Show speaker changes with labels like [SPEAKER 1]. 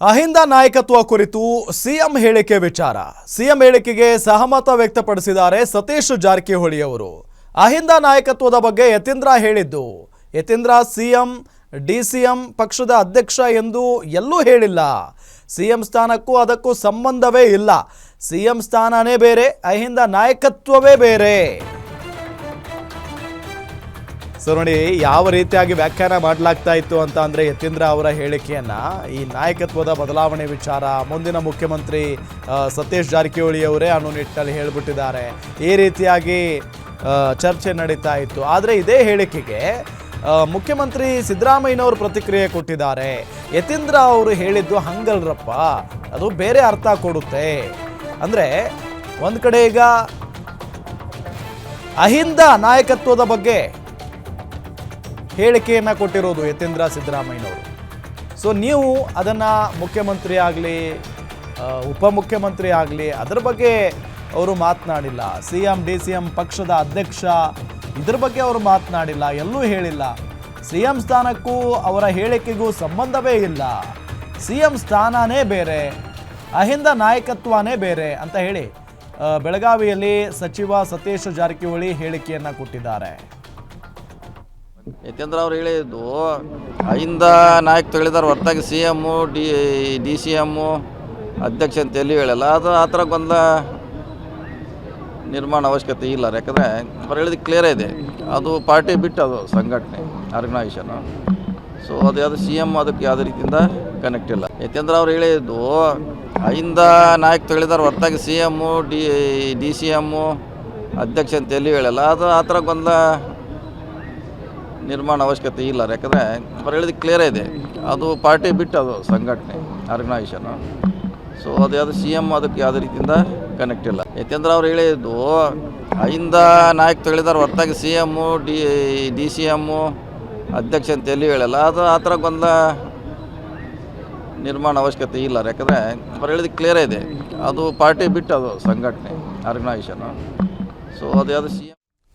[SPEAKER 1] ಅಹಿಂದ ನಾಯಕತ್ವ ಕುರಿತು ಸಿಎಂ ಹೇಳಿಕೆ ವಿಚಾರ. ಸಿಎಂ ಹೇಳಿಕೆಗೆ ಸಹಮತ ವ್ಯಕ್ತಪಡಿಸಿದ್ದಾರೆ ಸತೀಶ್ ಜಾರಕಿಹೊಳಿ ಅವರು. ಅಹಿಂದ ನಾಯಕತ್ವದ ಬಗ್ಗೆ ಯತೀಂದ್ರ ಹೇಳಿದ್ದು, ಯತೀಂದ್ರ ಸಿಎಂ ಡಿಸಿಎಂ ಪಕ್ಷದ ಅಧ್ಯಕ್ಷ ಎಂದು ಎಲ್ಲೂ ಹೇಳಿಲ್ಲ. ಸಿಎಂ ಸ್ಥಾನಕ್ಕೂ ಅದಕ್ಕೂ ಸಂಬಂಧವೇ ಇಲ್ಲ. ಸಿಎಂ ಸ್ಥಾನನೇ ಬೇರೆ, ಅಹಿಂದ ನಾಯಕತ್ವವೇ ಬೇರೆ. ಸೊ ನೋಡಿ ಯಾವ ರೀತಿಯಾಗಿ ವ್ಯಾಖ್ಯಾನ ಮಾಡಲಾಗ್ತಾ ಇತ್ತು ಅಂತ ಅಂದರೆ ಯತೀಂದ್ರ ಅವರ ಹೇಳಿಕೆಯನ್ನು, ಈ ನಾಯಕತ್ವದ ಬದಲಾವಣೆ ವಿಚಾರ ಮುಂದಿನ ಮುಖ್ಯಮಂತ್ರಿ ಸತೀಶ್ ಜಾರಕಿಹೊಳಿ ಅವರೇ ಅನ್ನೋ ನಿಟ್ಟಿನಲ್ಲಿ ಹೇಳಿಬಿಟ್ಟಿದ್ದಾರೆ. ಈ ರೀತಿಯಾಗಿ ಚರ್ಚೆ ನಡೀತಾ ಇತ್ತು. ಆದರೆ ಇದೇ ಹೇಳಿಕೆಗೆ ಮುಖ್ಯಮಂತ್ರಿ ಸಿದ್ದರಾಮಯ್ಯನವರು ಪ್ರತಿಕ್ರಿಯೆ ಕೊಟ್ಟಿದ್ದಾರೆ. ಯತೀಂದ್ರ ಅವರು ಹೇಳಿದ್ದು ಹಂಗಲ್ರಪ್ಪ, ಅದು ಬೇರೆ ಅರ್ಥ ಕೊಡುತ್ತೆ. ಅಂದರೆ ಒಂದು ಕಡೆ ಈಗ ಅಹಿಂದ ನಾಯಕತ್ವದ ಬಗ್ಗೆ ಹೇಳಿಕೆಯನ್ನು ಕೊಟ್ಟಿರೋದು ಯತೀಂದ್ರ ಸಿದ್ದರಾಮಯ್ಯನವರು. ಸೊ ನೀವು ಅದನ್ನು ಮುಖ್ಯಮಂತ್ರಿ ಆಗಲಿ ಉಪಮುಖ್ಯಮಂತ್ರಿ ಆಗಲಿ ಅದರ ಬಗ್ಗೆ ಅವರು ಮಾತನಾಡಿಲ್ಲ. ಸಿಎಂ ಡಿಸಿಎಂ ಪಕ್ಷದ ಅಧ್ಯಕ್ಷ ಇದ್ರ ಬಗ್ಗೆ ಅವರು ಮಾತನಾಡಿಲ್ಲ, ಎಲ್ಲೂ ಹೇಳಿಲ್ಲ. ಸಿಎಂ ಸ್ಥಾನಕ್ಕೂ ಅವರ ಹೇಳಿಕೆಗೂ ಸಂಬಂಧವೇ ಇಲ್ಲ. ಸಿಎಂ ಸ್ಥಾನನೇ ಬೇರೆ, ಅಹಿಂದ ನಾಯಕತ್ವನೇ ಬೇರೆ ಅಂತ ಹೇಳಿ ಬೆಳಗಾವಿಯಲ್ಲಿ ಸಚಿವ ಸತೀಶ್ ಜಾರಕಿಹೊಳಿ ಹೇಳಿಕೆಯನ್ನು ಕೊಟ್ಟಿದ್ದಾರೆ.
[SPEAKER 2] ಯತೀಂದ್ರ ಅವ್ರು ಹೇಳಿದ್ದು ಅಹಿಂದ ನಾಯಕತ್ವ ಹೇಳಿದಾರೆ ಹೊರತಾಗಿ C M D C M ಅಧ್ಯಕ್ಷ ಅಂತ ಎಲ್ಲಿ ಹೇಳಲ್ಲ. ಅದು ಆ ಥರ ಗೊಂದಲ ನಿರ್ಮಾಣ ಅವಶ್ಯಕತೆ ಇಲ್ಲ. ಯಾಕಂದರೆ ಅವ್ರು ಹೇಳಿದ ಕ್ಲಿಯರೇ ಇದೆ, ಅದು ಪಾರ್ಟಿ ಬಿಟ್ಟು ಅದು ಸಂಘಟನೆ ಆರ್ಗನೈಸೇಷನು. ಸೊ ಅದು ಯಾವುದು ಸಿ ಎಮ್ ಅದಕ್ಕೆ ಯಾವುದೇ ರೀತಿಯಿಂದ ಕನೆಕ್ಟ್ ಇಲ್ಲ. ಯತೀಂದ್ರ ಅವ್ರು ಹೇಳಿದ್ದು ಅಹಿಂದ ನಾಯಕತ್ವ ಹೇಳಿದಾರೆ ಹೊರತಾಗಿ C M D C M ಅಧ್ಯಕ್ಷ ಅಂತ ಎಲ್ಲಿ ಹೇಳಲ್ಲ. ಅದು ಆ ಥರ ಗೊಂದಲ ನಿರ್ಮಾಣ ಅವಶ್ಯಕತೆ ಇಲ್ಲ. ಯಾಕಂದರೆ ಅವ್ರು ಹೇಳಿದ ಕ್ಲಿಯರೇ ಇದೆ, ಅದು ಪಾರ್ಟಿ ಬಿಟ್ಟು ಅದು ಸಂಘಟನೆ ಆರ್ಗನೈಸೇಷನು. ಸೊ ಅದು ಯಾವುದು ಸಿ ಎಮ್ ಅದಕ್ಕೆ ಯಾವುದೇ ರೀತಿಯಿಂದ ಕನೆಕ್ಟ್ ಇಲ್ಲ. ಯತೀಂದ್ರ ಅವ್ರು ಹೇಳಿದ್ದು ಅಹಿಂದ ನಾಯಕತ್ವ ಹೇಳಿದಾರೆ ಹೊರತಾಗಿ C M D C M ಅಧ್ಯಕ್ಷ ಅಂತ ಎಲ್ಲಿ ಹೇಳಲ್ಲ. ಅದು ಆ ಥರ ಗೊಂದಲ ನಿರ್ಮಾಣ ಅವಶ್ಯಕತೆ ಇಲ್ಲ. ಯಾಕಂದರೆ ಅವ್ರು ಹೇಳಿದ ಕ್ಲಿಯರೇ ಇದೆ, ಅದು ಪಾರ್ಟಿ ಬಿಟ್ಟು ಅದು ಸಂಘಟನೆ ಆರ್ಗನೈಸೇಷನು. ಸೊ ಅದು ಯಾವುದು ಸಿ ಎಮ್